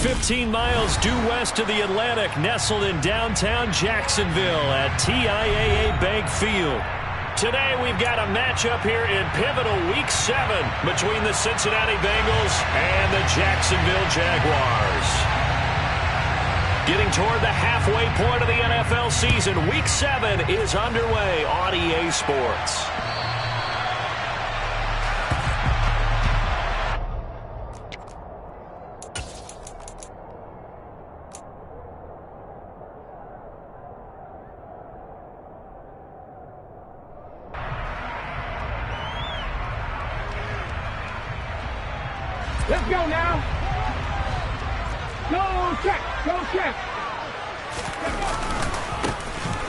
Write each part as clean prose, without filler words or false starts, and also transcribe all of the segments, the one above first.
15 miles due west of the Atlantic, nestled in downtown Jacksonville at TIAA Bank Field. Today we've got a matchup here in pivotal Week 7 between the Cincinnati Bengals and the Jacksonville Jaguars. Getting toward the halfway point of the NFL season, Week 7 is underway on EA Sports. Let's go now. Go check. Go check.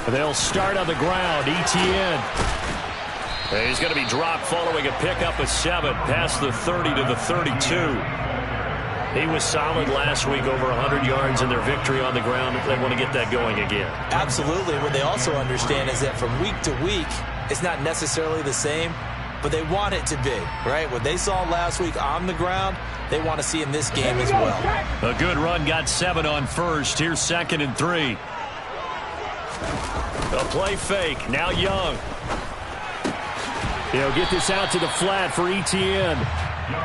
They'll start on the ground. Etienne. He's going to be dropped following a pickup of 7 past the 30 to the 32. He was solid last week, over 100 yards in their victory on the ground. They want to get that going again. Absolutely. What they also understand is that from week to week, it's not necessarily the same, but they want it to be, right? What they saw last week on the ground, they want to see in this game as well. A good run, got 7 on first. Here's 2nd and 3. A play fake, now Young. He'll get this out to the flat for Etienne.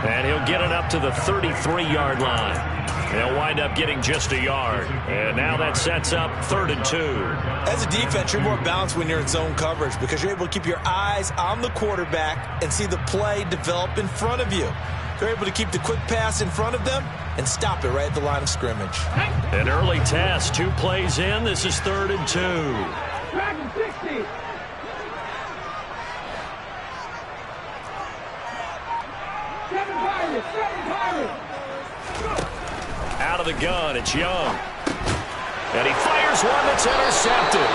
And he'll get it up to the 33-yard line. They'll wind up getting just a yard. And now that sets up 3rd and 2. As a defense, you're more balanced when you're in zone coverage because you're able to keep your eyes on the quarterback and see the play develop in front of you. You're able to keep the quick pass in front of them and stop it right at the line of scrimmage. An early test, 2 plays in. This is 3rd and 2. Dragon 60. Seven Pirates. Out of the gun, it's Young. And he fires one that's intercepted.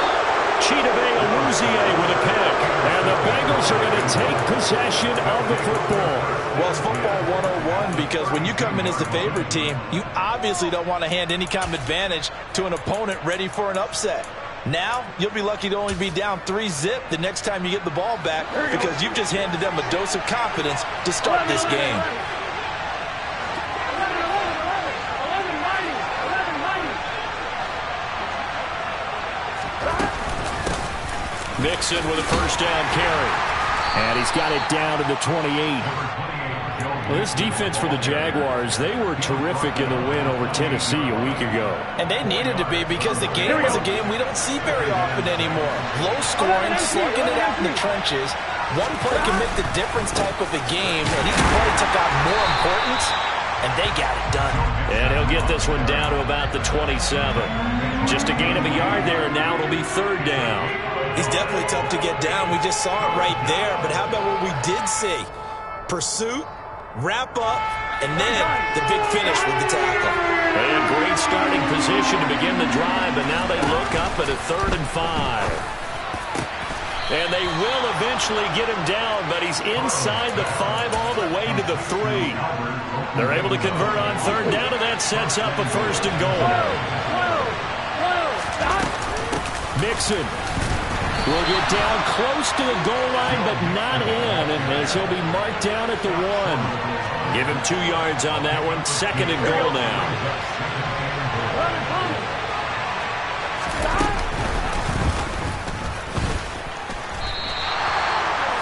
Chidobe Awuzie with a pick. And the Bengals are going to take possession of the football. Well, it's football 101 because when you come in as the favorite team, you obviously don't want to hand any kind of advantage to an opponent ready for an upset. Now, you'll be lucky to only be down 3-zip the next time you get the ball back because you've just handed them a dose of confidence to start this game. Mixon with a first down carry. And he's got it down to the 28. Well, this defense for the Jaguars, they were terrific in the win over Tennessee a week ago. And they needed to be because the game was a game we don't see very often anymore. Low scoring, slugging it out in the trenches. One play can make the difference type of a game, and each play took on more importance, and they got it done. And he'll get this one down to about the 27. Just a gain of a yard there, and now it'll be 3rd down. He's definitely tough to get down. We just saw it right there. But how about what we did see? Pursuit, wrap up, and then the big finish with the tackle. A great starting position to begin the drive, but now they look up at a 3rd and 5. And they will eventually get him down, but he's inside the 5 all the way to the 3. They're able to convert on 3rd down, and that sets up a 1st and goal. Mixon will get down close to the goal line, but not in, as he'll be marked down at the 1. Give him 2 yards on that one. 2nd and goal now.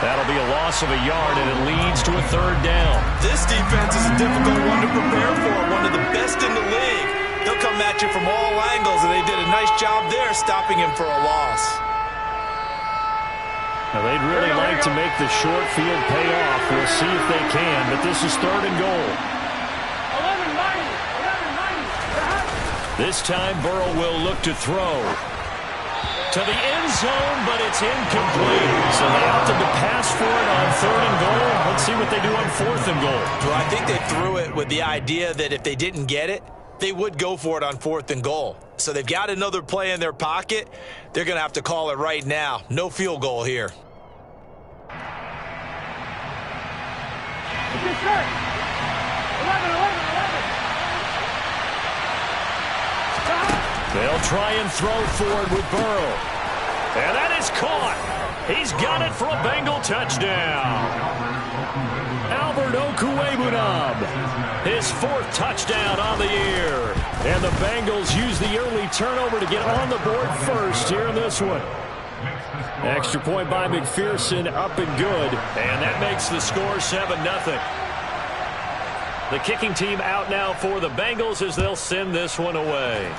That'll be a loss of a yard, and it leads to a 3rd down. This defense is a difficult one to prepare for, one of the best in the league. They'll come at you from all angles, and they did a nice job there stopping him for a loss. Now, they'd really like to make the short field pay off. We'll see if they can, but this is 3rd and goal. 11-90. This time, Burrow will look to throw to the end zone, but it's incomplete. So they opted to pass for it on 3rd and goal. Let's see what they do on 4th and goal. Well, I think they threw it with the idea that if they didn't get it, they would go for it on 4th and goal. So they've got another play in their pocket. They're going to have to call it right now. No field goal here. They'll try and throw forward with Burrow. And that is caught. He's got it for a Bengal touchdown. Albert Okwuegbunam, his 4th touchdown on the year. And the Bengals use the early turnover to get on the board first here in this one. Extra point by McPherson, up and good. And that makes the score 7-0. The kicking team out now for the Bengals as they'll send this one away.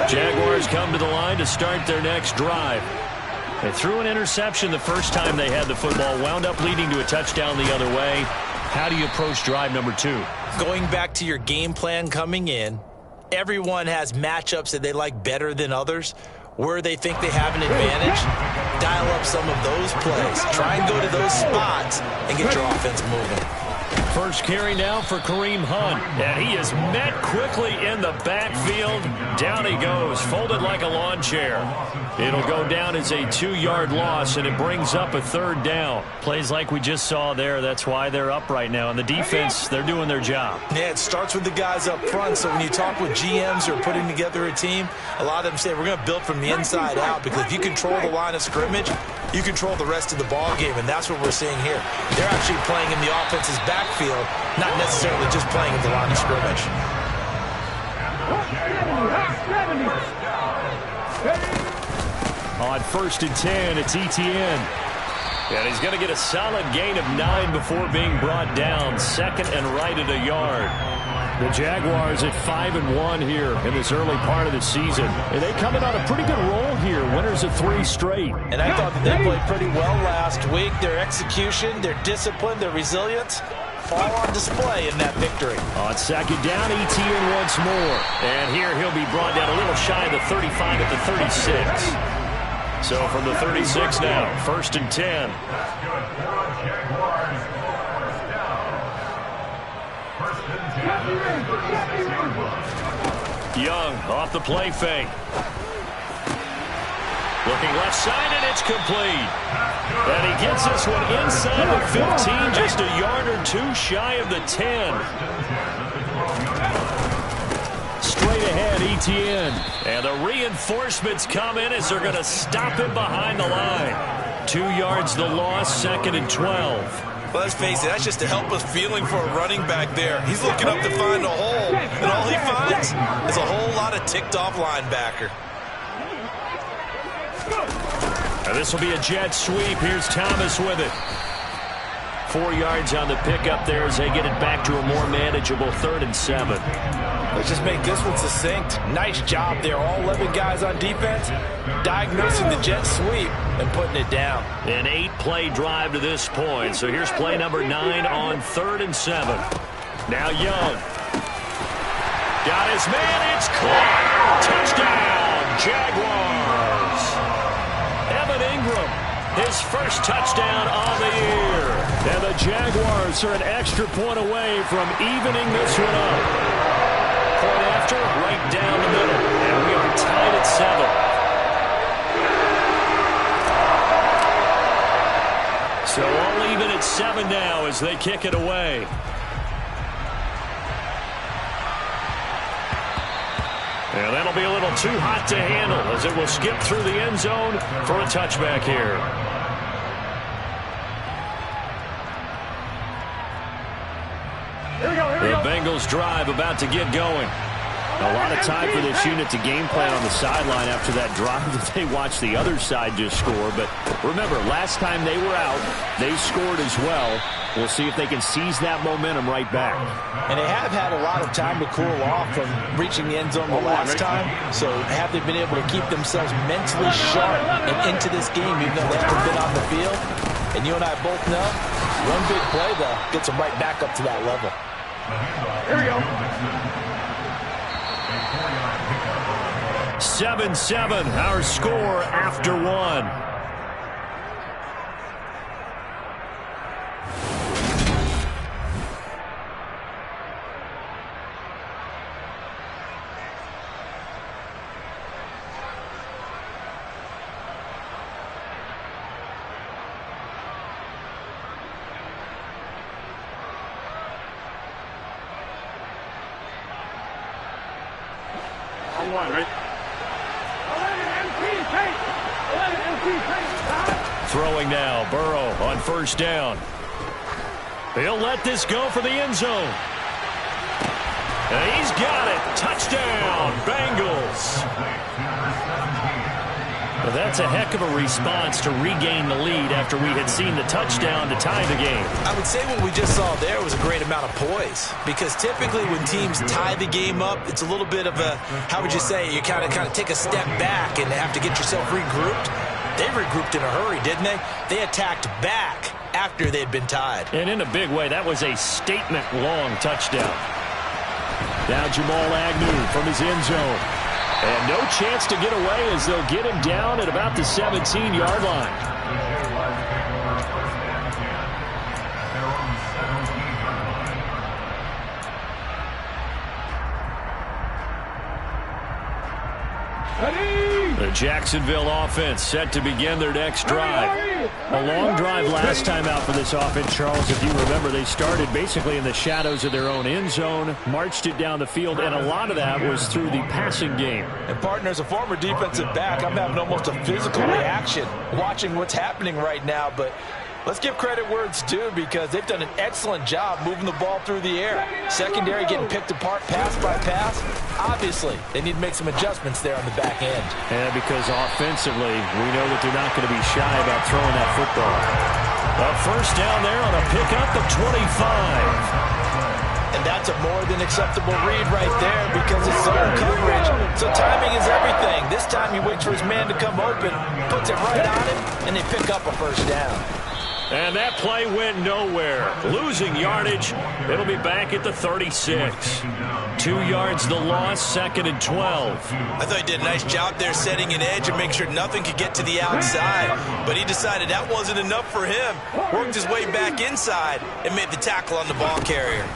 Jaguars come to the line to start their next drive. They threw an interception the first time they had the football, wound up leading to a touchdown the other way. How do you approach drive number 2? Going back to your game plan coming in, everyone has matchups that they like better than others. Where they think they have an advantage, dial up some of those plays. Try and go to those spots and get your offense moving. First carry now for Kareem Hunt. And he is met quickly in the backfield. Down he goes, folded like a lawn chair. It'll go down as a 2-yard loss, and it brings up a 3rd down. Plays like we just saw there. That's why they're up right now. And the defense, they're doing their job. Yeah, it starts with the guys up front. So when you talk with GMs who are putting together a team, a lot of them say we're going to build from the inside out, because if you control the line of scrimmage, you control the rest of the ball game, and that's what we're seeing here. They're actually playing in the offense's backfield, not necessarily just playing at the line of scrimmage. On 1st and 10, it's Etienne. And he's going to get a solid gain of 9 before being brought down. 2nd and right at a yard. The Jaguars at 5-1 here in this early part of the season. And they come in on a pretty good roll here. Winners of 3 straight. And I thought that they played pretty well last week. Their execution, their discipline, their resilience, all on display in that victory. On 2nd down, Etienne once more. And here he'll be brought down a little shy of the 35 at the 36. So from the 36 now, 1st and 10. Young off the play fake. Looking left side, and it's complete. And he gets this one inside the 15, just a yard or 2 shy of the 10. Straight ahead, Etienne. And the reinforcements come in as they're going to stop him behind the line. 2 yards the loss, 2nd and 12. Well, let's face it, that's just a helpless feeling for a running back there. He's looking up to find a hole, and all he finds is a whole lot of ticked-off linebacker. And this will be a jet sweep. Here's Thomas with it. 4 yards on the pickup there as they get it back to a more manageable 3rd and 7. Let's just make this one succinct. Nice job there. All 11 guys on defense diagnosing the jet sweep and putting it down. An 8-play drive to this point. So here's play number 9 on 3rd and 7. Now Young. Got his man. It's caught. Touchdown, Jaguars. Evan Ingram, his first touchdown on the year. And the Jaguars are an extra point away from evening this one up. Point after, right down the middle. And we are tied at 7. So all even at 7 now as they kick it away. And that'll be a little too hot to handle as it will skip through the end zone for a touchback here. The Bengals drive about to get going. A lot of time for this unit to game plan on the sideline after that drive that they watched the other side just score. But remember, last time they were out, they scored as well. We'll see if they can seize that momentum right back. And they have had a lot of time to cool off from reaching the end zone the last time. So have they been able to keep themselves mentally sharp and into this game even though they haven't been on the field? And you and I both know, one big play, though, gets them right back up to that level. Here we go. 7-7, our score after 1. Throwing now, Burrow on first down. He'll let this go for the end zone. And he's got it. Touchdown, Bengals. Well, that's a heck of a response to regain the lead after we had seen the touchdown to tie the game. I would say what we just saw there was a great amount of poise, because typically when teams tie the game up, it's a little bit of a, how would you say, you kind of take a step back and have to get yourself regrouped. They regrouped in a hurry, didn't they? They attacked back after they'd been tied. And in a big way, that was a statement-long touchdown. Now Jamal Agnew from his end zone. And no chance to get away as they'll get him down at about the 17-yard line. The Jacksonville offense set to begin their next drive. A long drive last time out for this offense, Charles. If you remember, they started basically in the shadows of their own end zone, marched it down the field, and a lot of that was through the passing game. And, partner, as a former defensive back, I'm having almost a physical reaction watching what's happening right now, but let's give credit where it's due, because they've done an excellent job moving the ball through the air. Secondary getting picked apart pass by pass. Obviously, they need to make some adjustments there on the back end. And because offensively, we know that they're not going to be shy about throwing that football. A first down there on a pickup of 25. And that's a more than acceptable read right there, because it's zone coverage. So timing is everything. This time he waits for his man to come open, puts it right on him, and they pick up a first down. And that play went nowhere. Losing yardage. It'll be back at the 36. 2 yards the loss, 2nd and 12. I thought he did a nice job there setting an edge and making sure nothing could get to the outside. But he decided that wasn't enough for him. Worked his way back inside and made the tackle on the ball carrier.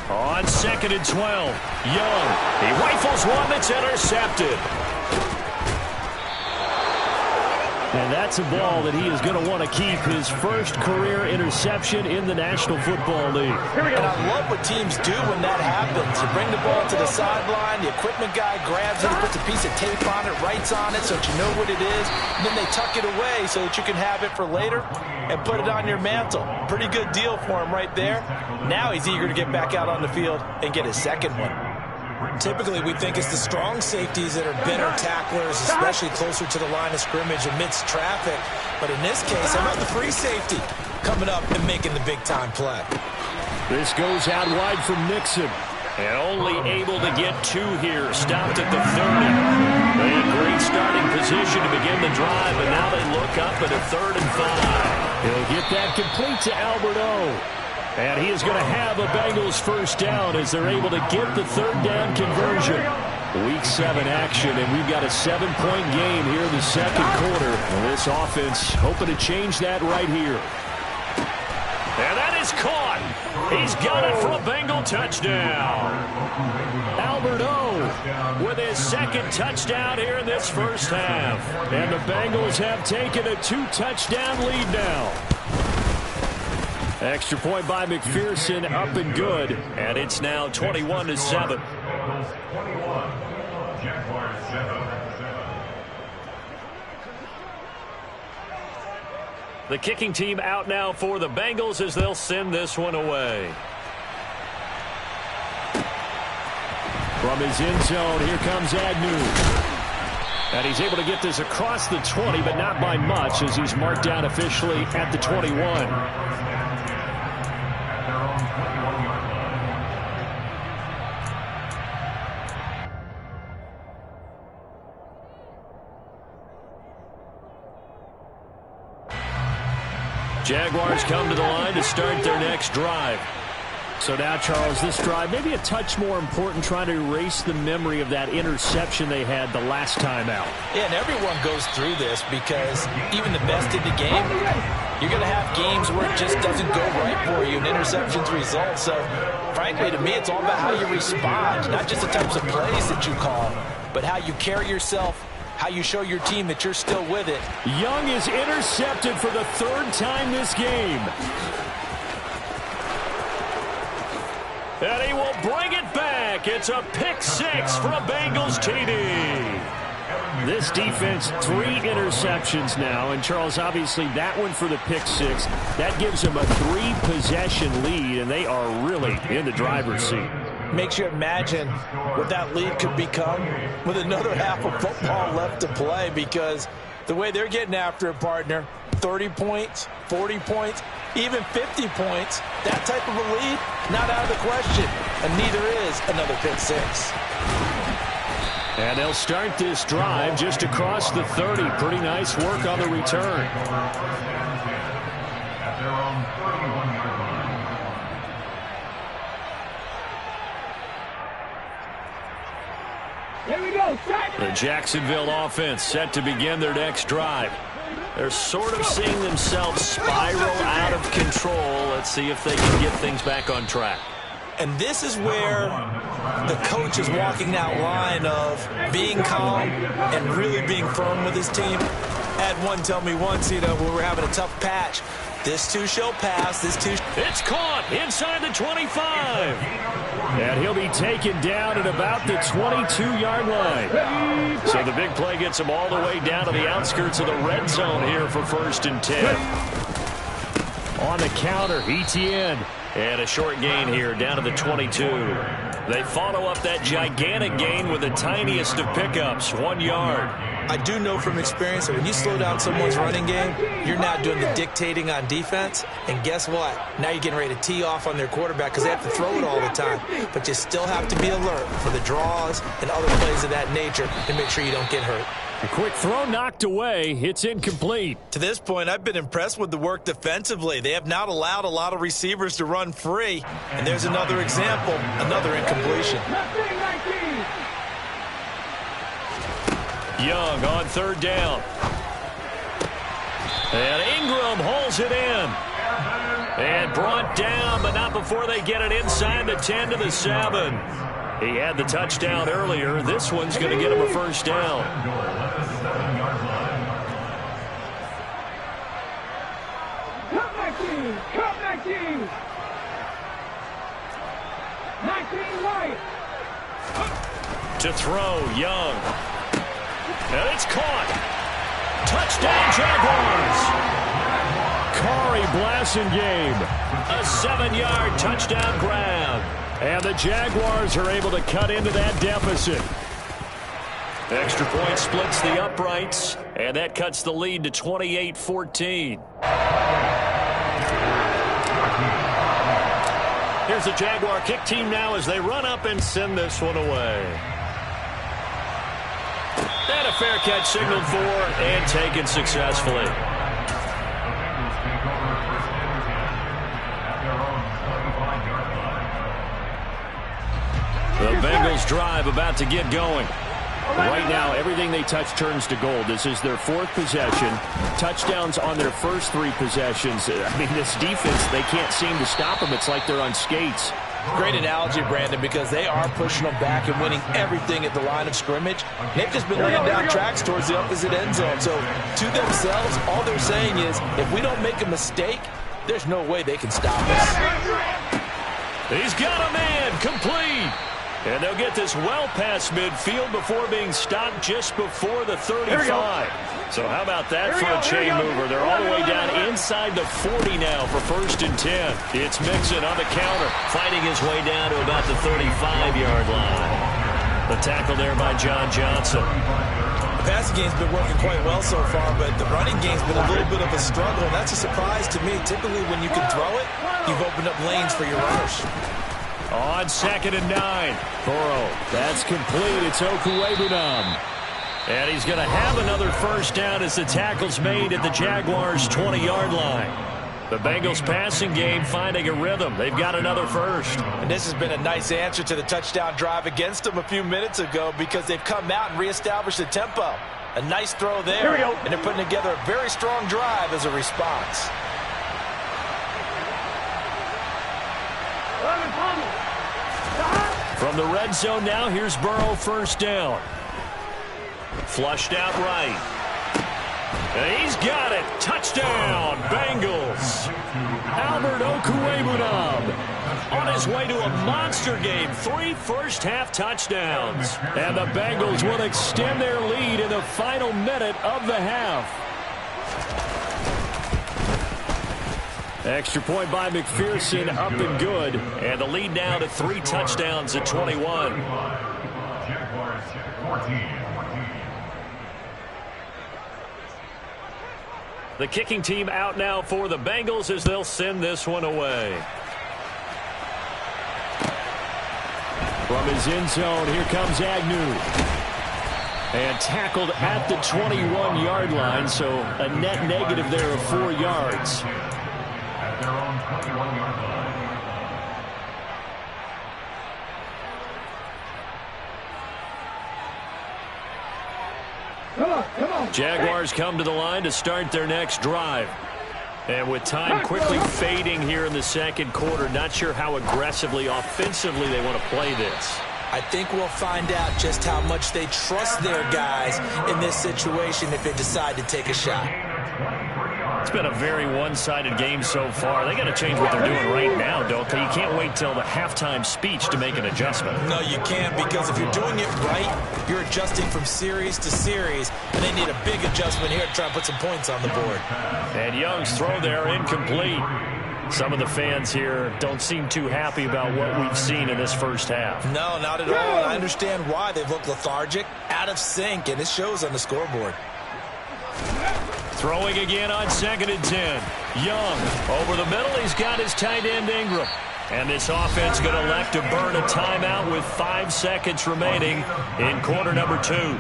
On 2nd and 12, Young. He rifles one that's intercepted. And that's a ball that he is going to want to keep, his first career interception in the National Football League. And I love what teams do when that happens. You bring the ball to the sideline, the equipment guy grabs it, puts a piece of tape on it, writes on it so that you know what it is, and then they tuck it away so that you can have it for later and put it on your mantle. Pretty good deal for him right there. Now he's eager to get back out on the field and get his second one. Typically, we think it's the strong safeties that are better tacklers, especially closer to the line of scrimmage amidst traffic. But in this case, how about the free safety coming up and making the big-time play? This goes out wide from Nixon. And only able to get 2 here. Stopped at the 30. They had great starting position to begin the drive, but now they look up at a 3rd and 5. He'll get that complete to Albert O. And he is going to have a Bengals first down as they're able to get the 3rd down conversion. Week 7 action, and we've got a 7-point game here in the 2nd quarter. And this offense hoping to change that right here. And that is caught. He's got it for a Bengal touchdown. Albert O with his 2nd touchdown here in this first half. And the Bengals have taken a 2-touchdown lead now. Extra point by McPherson, up and good. And it's now 21-7. The kicking team out now for the Bengals as they'll send this one away. From his end zone, here comes Agnew. And he's able to get this across the 20, but not by much as he's marked down officially at the 21. Jaguars come to the line to start their next drive. So now, Charles, this drive maybe a touch more important, trying to erase the memory of that interception they had the last time out. Yeah, and everyone goes through this because even the best in the game, you're going to have games where it just doesn't go right for you and interceptions result. So, frankly, to me, it's all about how you respond, not just the types of plays that you call, but how you carry yourself, how you show your team that you're still with it. Young is intercepted for the 3rd time this game. And he will bring it back. It's a pick six for a Bengals TD. This defense, 3 interceptions now. And, Charles, obviously that one for the pick six. That gives them a 3-possession lead, and they are really in the driver's seat. Makes you imagine what that lead could become with another half of football left to play, because the way they're getting after it, partner, 30 points, 40 points, even 50 points, that type of a lead, not out of the question. And neither is another pick six. And they'll start this drive just across the 30. Pretty nice work on the return. Here we go. The Jacksonville offense set to begin their next drive. They're sort of seeing themselves spiral out of control. Let's see if they can get things back on track. And this is where the coach is walking that line of being calm and really being firm with his team. Had one tell me once, when we're having a tough patch, this too shall pass, this too... It's caught inside the 25. And he'll be taken down at about the 22-yard line. So the big play gets him all the way down to the outskirts of the red zone here for 1st and 10. On the counter, Etienne. And a short gain here down to the 22. They follow up that gigantic gain with the tiniest of pickups, 1 yard. I do know from experience that when you slow down someone's running game, you're not doing the dictating on defense. And guess what? Now you're getting ready to tee off on their quarterback because they have to throw it all the time. But you still have to be alert for the draws and other plays of that nature to make sure you don't get hurt. A quick throw knocked away. It's incomplete. To this point, I've been impressed with the work defensively. They have not allowed a lot of receivers to run free. And there's another example, another incompletion. Young on 3rd down. And Ingram holds it in. And brought down, but not before they get it inside the 10 to the 7. He had the touchdown earlier. This one's going to get him a 1st down. Come back, team. 19 right. To throw, Young. And it's caught. Touchdown, Jaguars. Corey Blasingame. A 7-yard touchdown grab. And the Jaguars are able to cut into that deficit. Extra point splits the uprights, and that cuts the lead to 28-14. Here's the Jaguar kick team now as they run up and send this one away. And a fair catch signaled for and taken successfully. The Bengals drive about to get going. Right now, everything they touch turns to gold. This is their 4th possession. Touchdowns on their first 3 possessions. I mean, this defense, they can't seem to stop them. It's like they're on skates. Great analogy, Brandon, because they are pushing them back and winning everything at the line of scrimmage. They've just been laying down tracks towards the opposite end zone. So, to themselves, all they're saying is, if we don't make a mistake, there's no way they can stop us. He's got a man, complete. And they'll get this well past midfield before being stopped just before the 35. So how about that for a chain mover? They're all the way down inside the 40 now for 1st and 10. It's Mixon on the counter, fighting his way down to about the 35-yard line. The tackle there by John Johnson. The passing game's been working quite well so far, but the running game's been a little bit of a struggle, and that's a surprise to me. Typically, when you can throw it, you've opened up lanes for your runners. On 2nd and 9. Burrow, that's complete. It's Okuwebunam. And he's going to have another 1st down as the tackle's made at the Jaguars' 20-yard line. The Bengals passing game finding a rhythm. They've got another 1st. And this has been a nice answer to the touchdown drive against them a few minutes ago because they've come out and reestablished the tempo. A nice throw there. And they're putting together a very strong drive as a response. From the red zone now, here's Burrow 1st down. Flushed out right. And he's got it. Touchdown, Bengals. Albert Okuwebunam. on his way to a monster game. 3 first-half touchdowns. And the Bengals will extend their lead in the final minute of the half. Extra point by McPherson, up and good. And the lead now to 3 touchdowns at 21. The kicking team out now for the Bengals as they'll send this one away. From his end zone, here comes Agnew. And tackled at the 21-yard line, so a net negative there of 4 yards. At their own 21-yard line. Come on. Jaguars come to the line to start their next drive. And with time quickly fading here in the second quarter, not sure how aggressively, offensively they want to play this. I think we'll find out just how much they trust their guys in this situation if they decide to take a shot. It's been a very one-sided game so far. They got to change what they're doing right now, don't they? You can't wait till the halftime speech to make an adjustment. No, you can't, because if you're doing it right, you're adjusting from series to series, and they need a big adjustment here to try and put some points on the board. And Young's throw there incomplete. Some of the fans here don't seem too happy about what we've seen in this first half. No, not at all. And I understand why. They've looked lethargic, out of sync, and it shows on the scoreboard. Throwing again on 2nd and 10. Young over the middle. He's got his tight end Ingram. And this offense going to elect to burn a timeout with 5 seconds remaining in quarter number 2.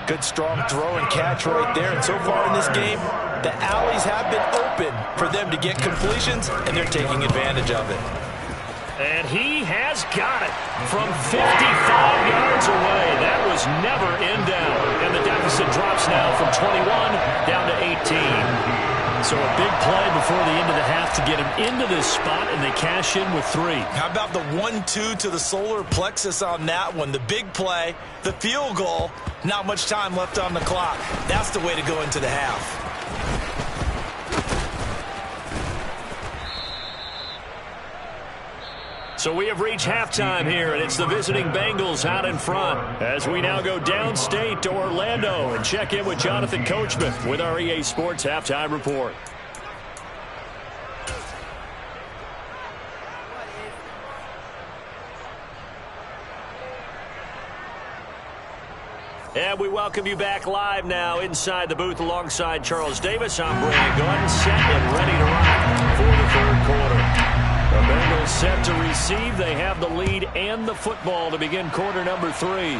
Good strong throw and catch right there. And so far in this game, the alleys have been open for them to get completions, and they're taking advantage of it. And he has got it from 55 yards away. That was never in doubt. And the deficit drops now from 21 down to 18. So a big play before the end of the half to get him into this spot, and they cash in with 3. How about the 1-2 to the solar plexus on that one? The big play, the field goal, not much time left on the clock. That's the way to go into the half. So we have reached halftime here, and it's the visiting Bengals out in front as we now go downstate to Orlando and check in with Jonathan Coachman with our EA Sports Halftime Report. And we welcome you back live now inside the booth alongside Charles Davis. I'm Brandon Gordon, set and ready to rock for the third quarter. The Bengals set to receive. They have the lead and the football to begin quarter number 3.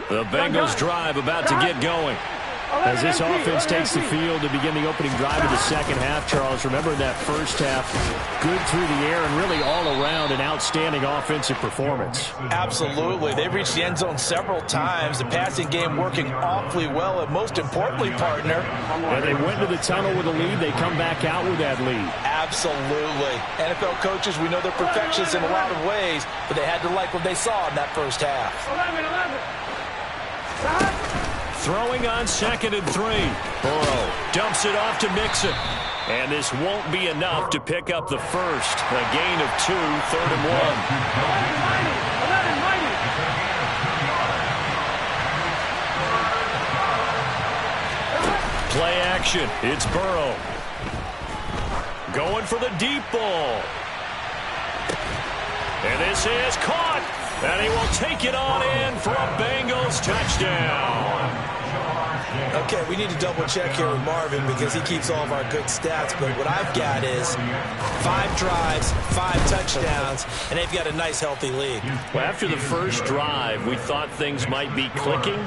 The Bengals drive about to get going. As this offense takes the field to begin the opening drive of the second half, Charles, remember in that first half, good through the air and really all around an outstanding offensive performance. Absolutely. They reached the end zone several times. The passing game working awfully well, and most importantly, partner. And they went to the tunnel with a lead. They come back out with that lead. Absolutely. NFL coaches, we know they're perfectionists in a lot of ways, but they had to like what they saw in that first half. 11. Throwing on 2nd and 3. Burrow dumps it off to Mixon. And this won't be enough to pick up the first. A gain of 2, 3rd and 1. Play action. It's Burrow. Going for the deep ball. And this is caught. And he will take it on in for a Bengals touchdown. Okay, we need to double check here with Marvin because he keeps all of our good stats. But what I've got is 5 drives, 5 touchdowns, and they've got a nice, healthy lead. Well, after the first drive, we thought things might be clicking.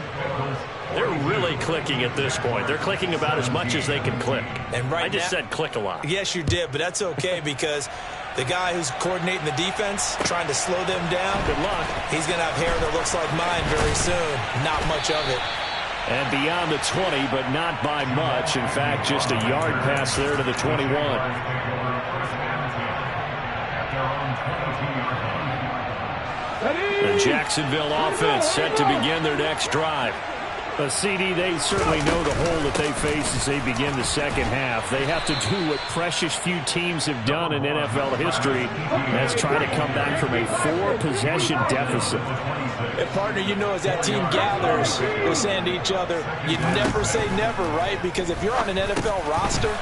They're really clicking at this point. They're clicking about as much as they can click. And right I just now, said click a lot. Yes, you did, but that's okay because the guy who's coordinating the defense, trying to slow them down, Good luck. he's going to have hair that looks like mine very soon. Not much of it. And beyond the 20, but not by much. In fact, just a yard pass there to the 21. The Jacksonville offense set to begin their next drive. But CD, they certainly know the hole that they face as they begin the second half. They have to do what precious few teams have done in NFL history. That's try to come back from a 4-possession deficit. And partner, you know, as that team gathers, they're saying to each other, you never say never, right? Because if you're on an NFL roster,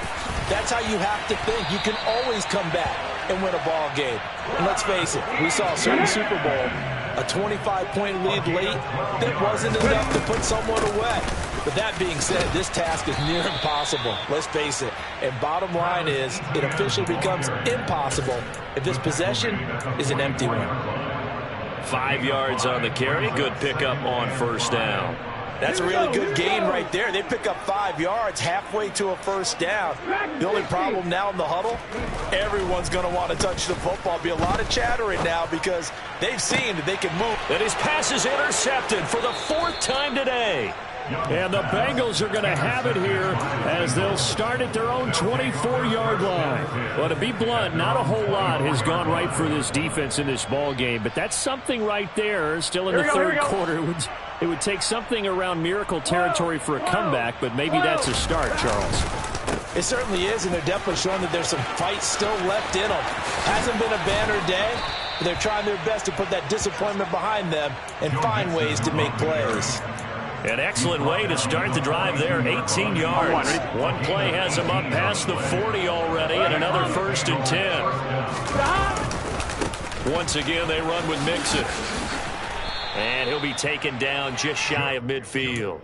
that's how you have to think. You can always come back and win a ball game. And let's face it, we saw a certain Super Bowl, a 25-point lead late, that wasn't enough to put someone away. But that being said, this task is near impossible. Let's face it. And bottom line is, it officially becomes impossible if this possession is an empty one. 5 yards on the carry. Good pickup on first down. That's a really good gain right there. They pick up 5 yards halfway to a first down. The only problem now in the huddle, everyone's going to want to touch the football. Be a lot of chattering now because they've seen that they can move. And his pass is intercepted for the 4th time today. And the Bengals are going to have it here as they'll start at their own 24-yard line. Well, to be blunt, not a whole lot has gone right for this defense in this ball game, but that's something right there. Still in the third quarter. It would take something around miracle territory for a comeback, but maybe that's a start, Charles. It certainly is, and they're definitely showing that there's some fight still left in them. Hasn't been a banner day, but they're trying their best to put that disappointment behind them and find ways to make plays. An excellent way to start the drive there, 18 yards. One play has them up past the 40 already, and another 1st and 10. Once again, they run with Mixon. And he'll be taken down just shy of midfield.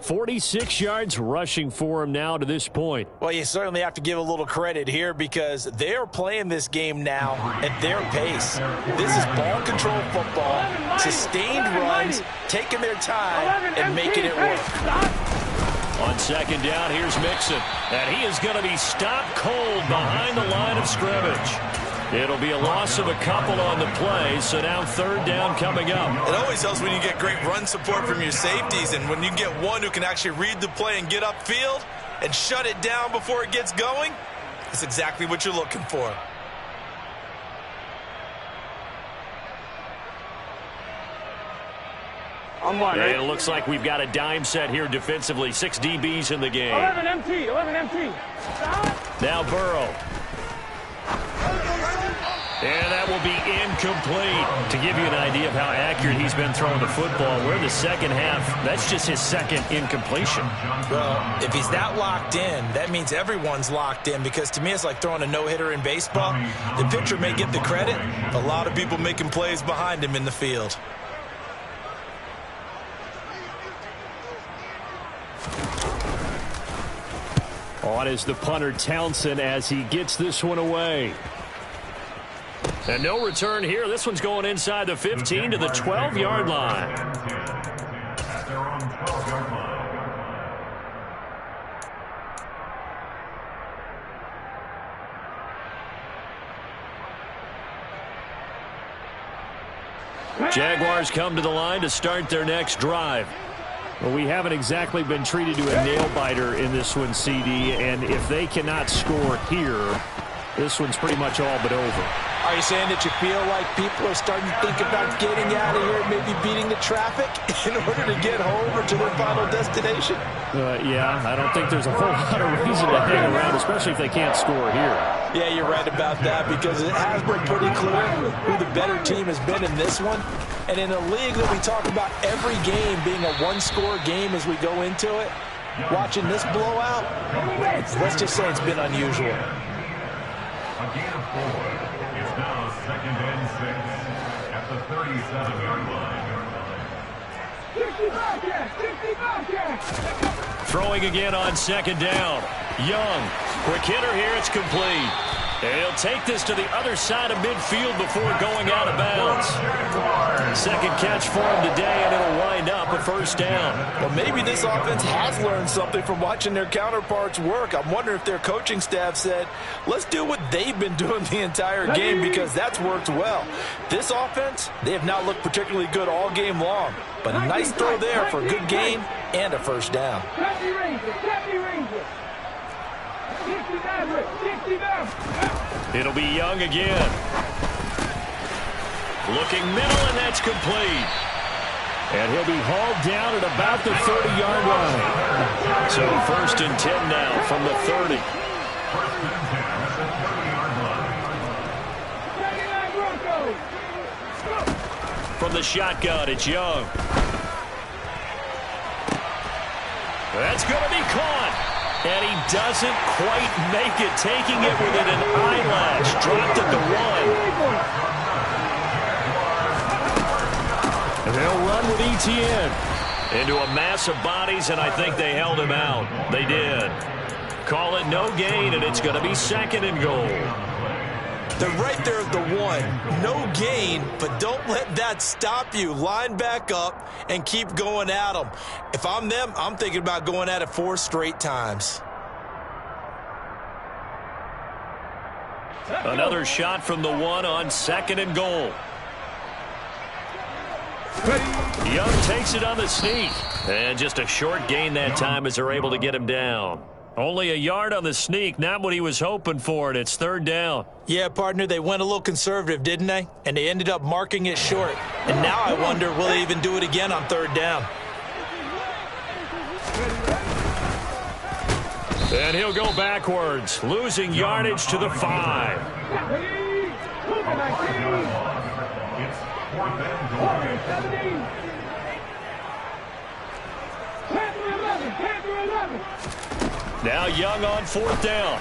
46 yards rushing for him now to this point. Well, you certainly have to give a little credit here because they're playing this game now at their pace. This is ball control football, sustained runs, taking their time and making it work. On second down, here's Mixon. And he is going to be stopped cold behind the line of scrimmage. It'll be a loss of a couple on the play, so now 3rd down coming up. It always helps when you get great run support from your safeties, and when you get one who can actually read the play and get upfield and shut it down before it gets going, that's exactly what you're looking for. And it looks like we've got a dime set here defensively. 6 DBs in the game. 11 empty, 11 empty. Now Burrow. And that will be incomplete. To give you an idea of how accurate he's been throwing the football, we're in the second half. That's just his 2nd incompletion. Well, if he's that locked in, that means everyone's locked in because to me it's like throwing a no-hitter in baseball. The pitcher may get the credit, but a lot of people making plays behind him in the field. On is the punter Townsend as he gets this one away. And no return here. This one's going inside the 15 to the 12-yard line. At their own 12-yard line. Jaguars come to the line to start their next drive. Well, we haven't exactly been treated to a nail-biter in this one, CD, and if they cannot score here, this one's pretty much all but over. Are you saying that you feel like people are starting to think about getting out of here, maybe beating the traffic in order to get home or to their final destination? Yeah, I don't think there's a whole lot of reason to hang around, especially if they can't score here. Yeah, you're right about that because it has been pretty clear who the better team has been in this one. And in a league that we talk about every game being a one-score game as we go into it, watching this blowout, let's just say it's been unusual. A gain of 4. It's now 2nd and 6 at the 37-yard line. 60 Throwing again on second down. Young. Quick hitter here. It's complete. And he'll take this to the other side of midfield before going out of bounds. Second catch for him today, and it'll wind up a 1st down. Well, maybe this offense has learned something from watching their counterparts work. I'm wondering if their coaching staff said, let's do what they've been doing the entire game because that's worked well. This offense, they have not looked particularly good all game long. But a nice throw there for a good gain and a 1st down. It'll be Young again. Looking middle, and that's complete. And he'll be hauled down at about the 30-yard line. So 1st and 10 now from the 30. From the shotgun, it's Young. That's going to be caught. And he doesn't quite make it, taking it within an eyelash. Dropped at the 1. And they'll run with ETN. Into a mass of bodies, and I think they held him out. They did. Call it no gain, and it's going to be 2nd and goal. They're right there at the 1. No gain, but don't let that stop you. Line back up and keep going at them. If I'm them, I'm thinking about going at it 4 straight times. Another shot from the 1 on 2nd and goal. Young takes it on the sneak. And just a short gain that time as they're able to get him down. Only a yard on the sneak, not what he was hoping for, and it's 3rd down. Yeah, partner, they went a little conservative, didn't they? And they ended up marking it short. And now I wonder, will they even do it again on 3rd down? And he'll go backwards, losing yardage to the 5. Now Young on 4th down.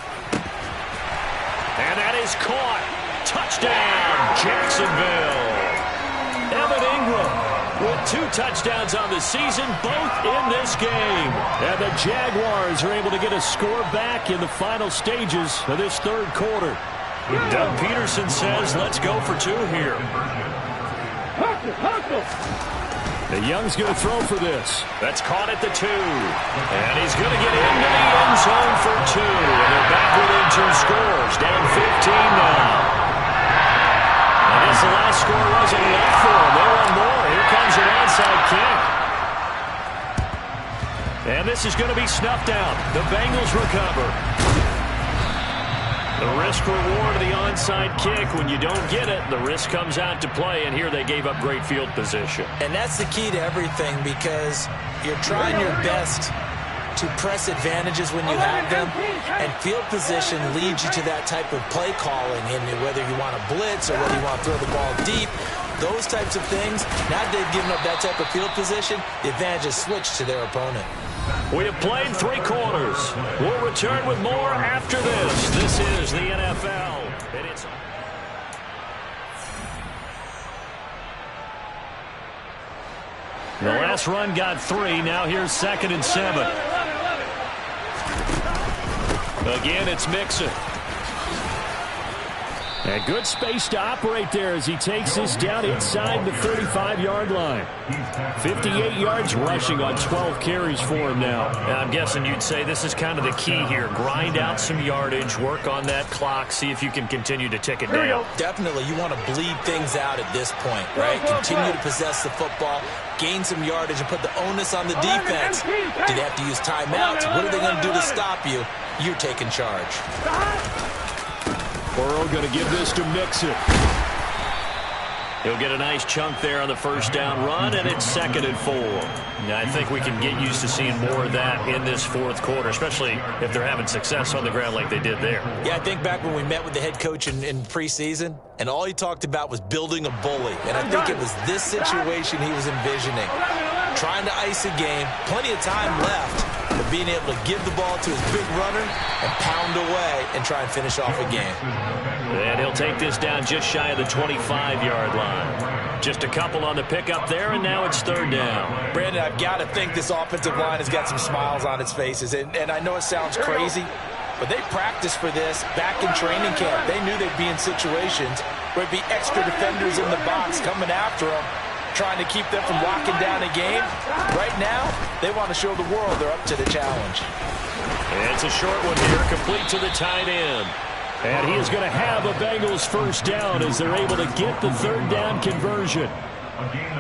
And that is caught. Touchdown, Jacksonville. Evan Ingram with 2 touchdowns on the season, both in this game. And the Jaguars are able to get a score back in the final stages of this 3rd quarter. Doug Peterson says, let's go for 2 here. And Young's going to throw for this. That's caught at the 2. And he's going to get into the end zone for 2. And they're back within 2 scores. Down 15 now. I guess the last score wasn't enough for them. They want more. Here comes an onside kick. And this is going to be snuffed out. The Bengals recover. The risk-reward of the onside kick, when you don't get it, the risk comes out to play, and here they gave up great field position. And that's the key to everything, because you're trying your best to press advantages when you have them, and field position leads you to that type of play calling, and whether you want to blitz or whether you want to throw the ball deep, those types of things. Now that they've given up that type of field position, the advantage is switched to their opponent. We have played 3 quarters. We'll return with more after this. This is the NFL. And it's the last run got 3. Now here's 2nd and 7. Again, it's Mixon. And good space to operate there as he takes this down inside the 35-yard line. 58 yards rushing on 12 carries for him now. And I'm guessing you'd say this is kind of the key here. Grind out some yardage, work on that clock, see if you can continue to tick it down. Definitely, you want to bleed things out at this point, right? Continue to possess the football, gain some yardage, and put the onus on the defense. Do they have to use timeouts? What are they going to do to stop you? You're taking charge. Burrow going to give this to Mixon. He'll get a nice chunk there on the 1st down run, and it's 2nd and 4. Now, I think we can get used to seeing more of that in this 4th quarter, especially if they're having success on the ground like they did there. Yeah, I think back when we met with the head coach in preseason, and all he talked about was building a bully. And I think it was this situation he was envisioning. Trying to ice a game, plenty of time left, but being able to give the ball to his big runner and pound away and try and finish off a game. And he'll take this down just shy of the 25-yard line. Just a couple on the pickup there, and now it's 3rd down. Brandon, I've got to think this offensive line has got some smiles on its faces. And I know it sounds crazy, but they practiced for this back in training camp. They knew they'd be in situations where it'd be extra defenders in the box coming after them, trying to keep them from locking down a game. Right now, they want to show the world they're up to the challenge. And it's a short one here, complete to the tight end. And he is going to have a Bengals 1st down as they're able to get the 3rd down conversion.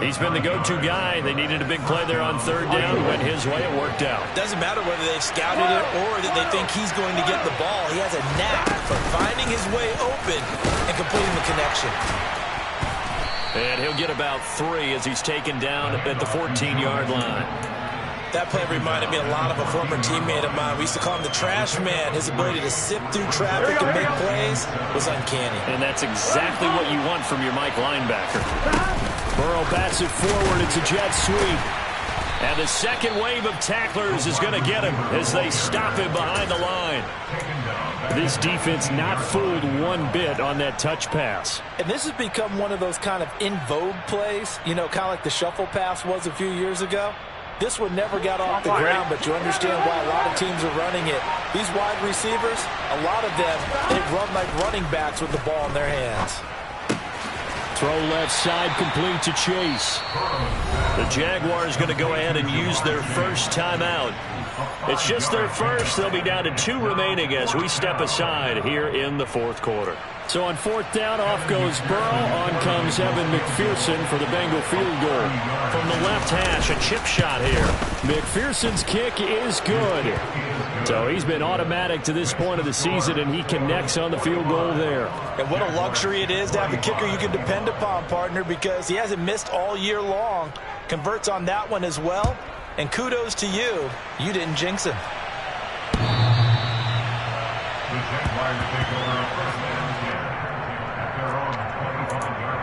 He's been the go-to guy. They needed a big play there on 3rd down. Went his way. It worked out. Doesn't matter whether they've scouted it or that they think he's going to get the ball. He has a knack for finding his way open and completing the connection. And he'll get about 3 as he's taken down at the 14-yard line. That play reminded me a lot of a former teammate of mine. We used to call him the trash man. His ability to sift through traffic and make plays was uncanny. And that's exactly what you want from your Mike linebacker. Burrow bats it forward. It's a jet sweep. And the second wave of tacklers is going to get him as they stop him behind the line. This defense not fooled one bit on that touch pass. And this has become one of those kind of in vogue plays, you know, kind of like the shuffle pass was a few years ago. This one never got off the ground, but you understand why a lot of teams are running it. These wide receivers, a lot of them, they run like running backs with the ball in their hands. Throw left side complete to Chase. The Jaguars going to go ahead and use their first timeout. It's just their first. They'll be down to 2 remaining as we step aside here in the fourth quarter. So on 4th down, off goes Burrow. On comes Evan McPherson for the Bengal field goal. From the left hash, a chip shot here. McPherson's kick is good. So he's been automatic to this point of the season, and he connects on the field goal there. And what a luxury it is to have a kicker you can depend upon, partner, because he hasn't missed all year long. Converts on that one as well. And kudos to you. You didn't jinx him. The Jaguars take over a first down at their own 25-yard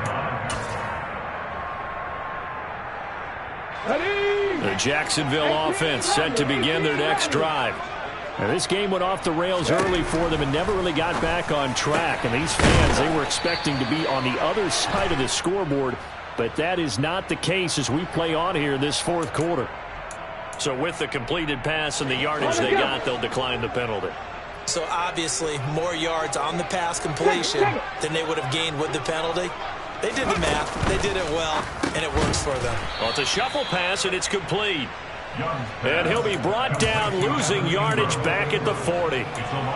line. The Jacksonville offense set to begin their next drive. Now, this game went off the rails early for them and never really got back on track. And these fans, they were expecting to be on the other side of the scoreboard. But that is not the case as we play on here in this fourth quarter. So with the completed pass and the yardage they got, they'll decline the penalty. So obviously more yards on the pass completion than they would have gained with the penalty. They did the math. They did it well, and it works for them. Well, it's a shuffle pass, and it's complete. And he'll be brought down, losing yardage back at the 40.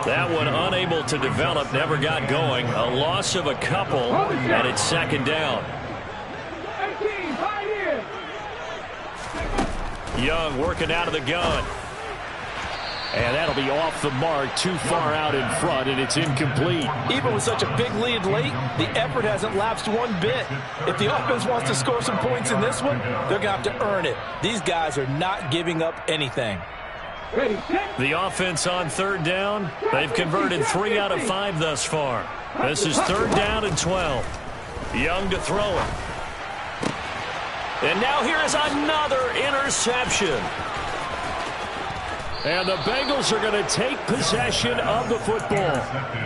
That one unable to develop, never got going. A loss of a couple, and it's second down. Young working out of the gun. And that'll be off the mark, too far out in front, and it's incomplete. Even with such a big lead late, the effort hasn't lapsed one bit. If the offense wants to score some points in this one, they're going to have to earn it. These guys are not giving up anything. The offense on 3rd down, they've converted 3 out of 5 thus far. This is 3rd down and 12. Young to throw it. And now here is another interception. And the Bengals are going to take possession of the football.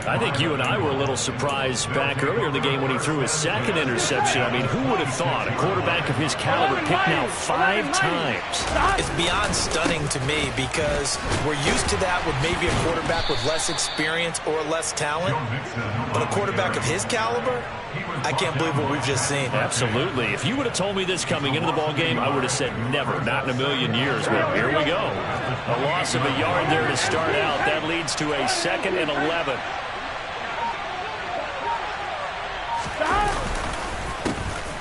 I think you and I were a little surprised back earlier in the game when he threw his second interception. I mean, who would have thought a quarterback of his caliber picked now 5 times? It's beyond stunning to me because we're used to that with maybe a quarterback with less experience or less talent. But a quarterback of his caliber, I can't believe what we've just seen. Absolutely. If you would have told me this coming into the ball game, I would have said never, not in a million years. But here we go. A loss of a yard there to start out. That leads to a 2nd and 11.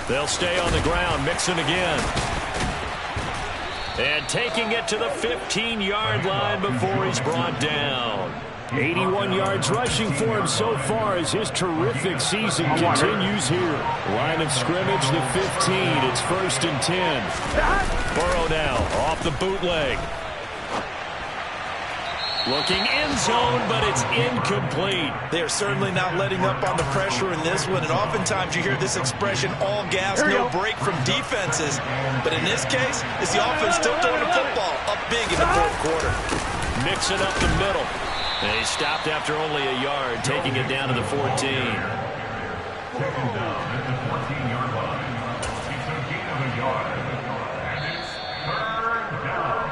They'll stay on the ground. Mixon again. And taking it to the 15-yard line before he's brought down. 81 yards rushing for him so far as his terrific season continues here. Line of scrimmage, the 15. It's 1st and 10. Burrow now off the bootleg. Looking end zone, but it's incomplete. They are certainly not letting up on the pressure in this one, and oftentimes you hear this expression, all gas, no break from defenses. But in this case, it's the offense still throwing the football up big in the fourth quarter. Mixing up the middle. And he stopped after only a yard, taking it down to the 14. Second down at the 14-yard line. It's a gain of a yard. And it's 3rd down.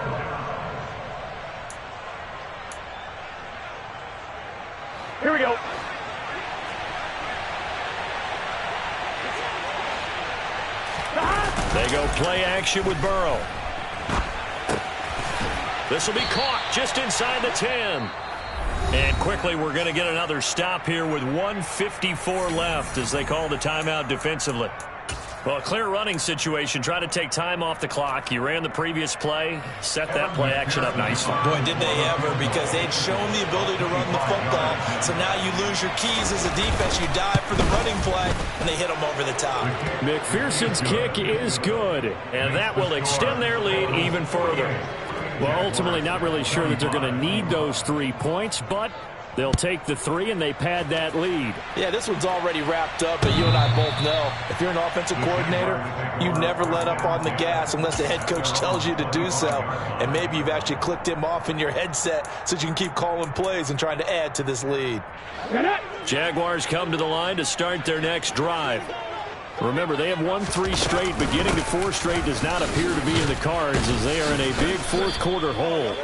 Here we go. They go play action with Burrow. This will be caught just inside the 10. And quickly we're going to get another stop here with 1:54 left as they call the timeout defensively. Well, a clear running situation. Try to take time off the clock. You ran the previous play, set that play action up nicely. Boy, did they ever, because they'd shown the ability to run the football. So now you lose your keys as a defense. You dive for the running play, and they hit them over the top. McPherson's kick is good, and that will extend their lead even further. Well, ultimately not really sure that they're going to need those 3 points, but they'll take the 3 and they pad that lead. Yeah, this one's already wrapped up, but you and I both know if you're an offensive coordinator, you never let up on the gas unless the head coach tells you to do so. And maybe you've actually clicked him off in your headset so you can keep calling plays and trying to add to this lead. Jaguars come to the line to start their next drive. Remember, they have won 3 straight, but getting to 4 straight does not appear to be in the cards as they are in a big fourth-quarter hole.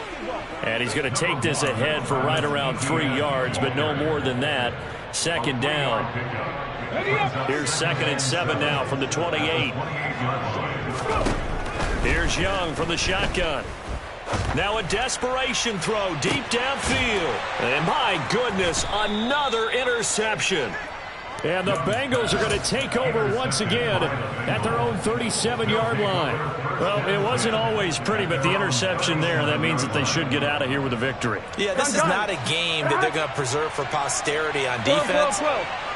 And he's going to take this ahead for right around 3 yards, but no more than that. Second down. Here's 2nd and 7 now from the 28. Here's Young from the shotgun. Now a desperation throw deep downfield. And my goodness, another interception. And the Bengals are going to take over once again at their own 37-yard line. Well, it wasn't always pretty, but the interception there, that means that they should get out of here with a victory. Yeah, this is not a game that they're going to preserve for posterity on defense,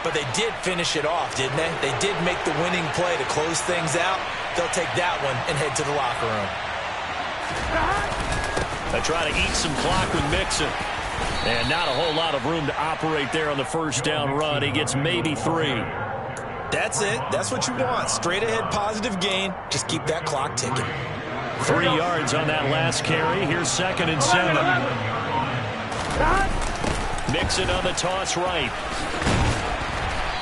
but they did finish it off, didn't they? They did make the winning play to close things out. They'll take that one and head to the locker room. They try to eat some clock with Mixon. And not a whole lot of room to operate there on the first down run. He gets maybe 3. That's it. That's what you want. Straight ahead positive gain. Just keep that clock ticking. 3 yards on that last carry. Here's 2nd and 7. Mixon on the toss right.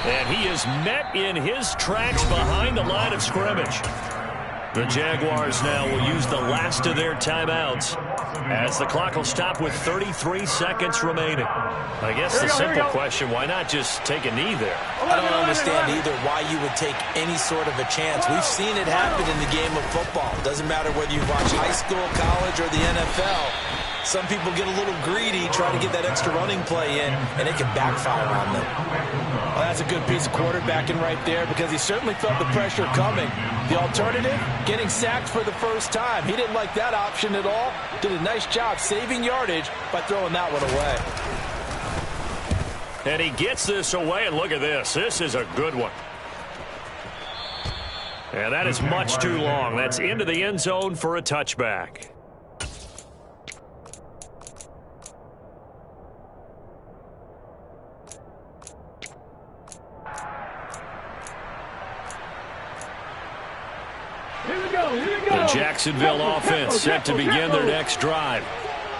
And he is met in his tracks behind the line of scrimmage. The Jaguars now will use the last of their timeouts as the clock will stop with 33 seconds remaining. I guess the simple question, why not just take a knee there? I don't understand either why you would take any sort of a chance. We've seen it happen in the game of football. It doesn't matter whether you watch high school, college, or the NFL. Some people get a little greedy, try to get that extra running play in, and it can backfire on them. Well, that's a good piece of quarterbacking right there because he certainly felt the pressure coming. The alternative, getting sacked for the first time. He didn't like that option at all. Did a nice job saving yardage by throwing that one away. And he gets this away, and look at this. This is a good one. And that is much too long. That's into the end zone for a touchback. The Jacksonville offense set to begin their next drive.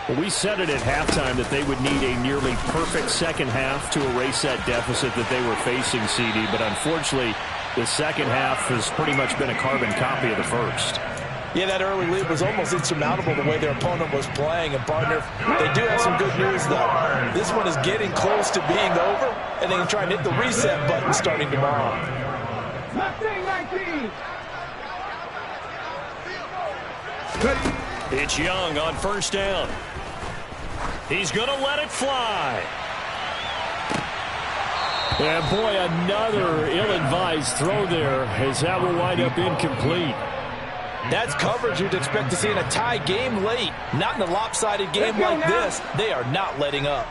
Well, we said it at halftime that they would need a nearly perfect second half to erase that deficit that they were facing, CD. But unfortunately, the second half has pretty much been a carbon copy of the first. Yeah, that early lead was almost insurmountable the way their opponent was playing. And, partner, they do have some good news, though. This one is getting close to being over, and they can try and hit the reset button starting tomorrow. 19. It's Young on first down. He's going to let it fly. And, boy, another ill-advised throw there as that will wind up incomplete. That's coverage you'd expect to see in a tie game late. Not in a lopsided game like this. They are not letting up.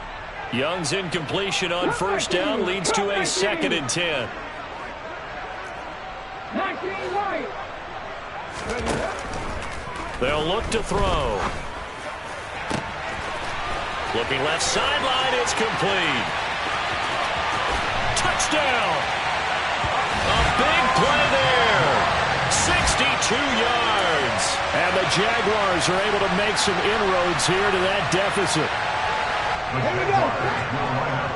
Young's incompletion on first down leads to a 2nd and 10. 19 right. They'll look to throw. Looking left sideline, it's complete. Touchdown! A big play there. 62 yards. And the Jaguars are able to make some inroads here to that deficit.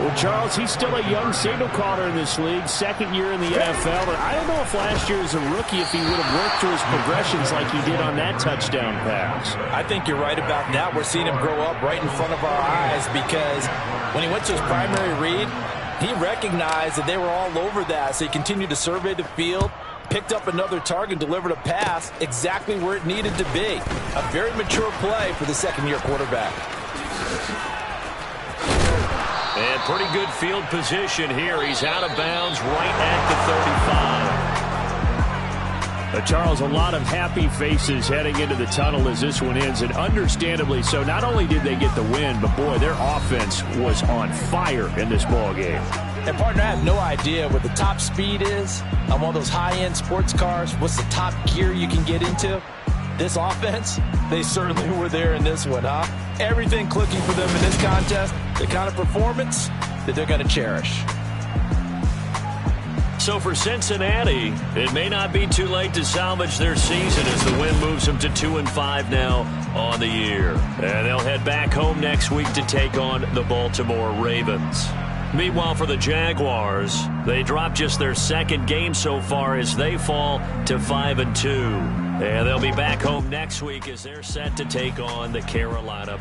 Well, Charles, he's still a young signal caller in this league, 2nd year in the NFL. But I don't know if last year as a rookie if he would have worked through his progressions like he did on that touchdown pass. I think you're right about that. We're seeing him grow up right in front of our eyes because when he went to his primary read, he recognized that they were all over that. So he continued to survey the field, picked up another target, delivered a pass exactly where it needed to be. A very mature play for the 2nd-year quarterback. And pretty good field position here. He's out of bounds right at the 35. Charles, a lot of happy faces heading into the tunnel as this one ends, and understandably so. Not only did they get the win, but, boy, their offense was on fire in this ball game. And, partner, I have no idea what the top speed is on one of those high-end sports cars. What's the top gear you can get into? This offense, they certainly were there in this one, huh? Everything clicking for them in this contest, the kind of performance that they're going to cherish. So for Cincinnati, it may not be too late to salvage their season as the win moves them to 2-5 now on the year. And they'll head back home next week to take on the Baltimore Ravens. Meanwhile, for the Jaguars, they dropped just their second game so far as they fall to 5-2. And they'll be back home next week as they're set to take on the Carolina